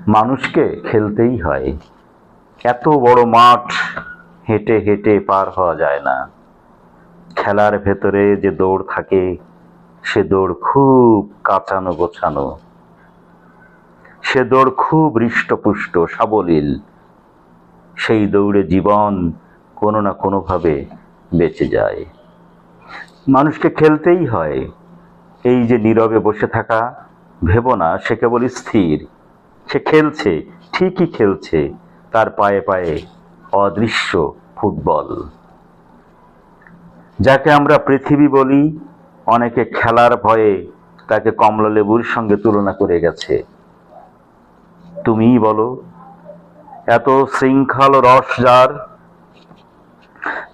মানুষকে খেলতেই হয়। এত বড় মাঠ হেঁটে হেঁটে পার হওয়া যায় না। খেলার ভেতরে যে দৌড় থাকে, সে দৌড় খুব কাঁচানো গোছানো, সে দৌড় খুব হৃষ্টপুষ্ট সাবলীল। সেই দৌড়ে জীবন কোনো না কোনোভাবে বেঁচে যায়। মানুষকে খেলতেই হয়। এই যে নীরবে বসে থাকা, ভেবো না সে কেবল স্থির। সে খেলছে, ঠিকই খেলছে, তার পায়ে পায়ে অদৃশ্য ফুটবল। যাকে আমরা পৃথিবী বলি, অনেকে খেলার ভয়ে তাকে কমলালেবুর সঙ্গে তুলনা করে গেছে। তুমিই বলো, এত শৃঙ্খল রস যার,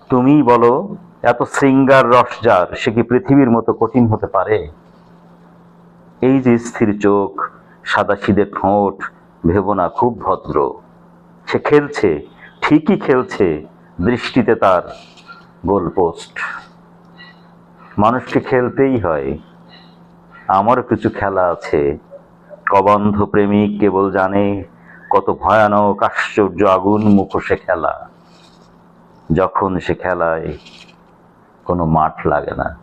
তুমিই বলো, এত শৃঙ্গার রস যার, সে কি পৃথিবীর মতো কঠিন হতে পারে? এই যে স্থির চোখ, সাদাসিধে ঠোঁট, ভেবো না খুব ভদ্র। সে খেলছে, ঠিকই খেলছে, দৃষ্টিতে তার গোলপোস্ট। মানুষকে খেলতেই হয়। আমারও কিছু খেলা আছে। কবন্ধ প্রেমিক কেবল জানে কত ভয়ানক আশ্চর্য আগুন মুখোশে খেলা। যখন সে খেলায় কোনো মাঠ লাগে না।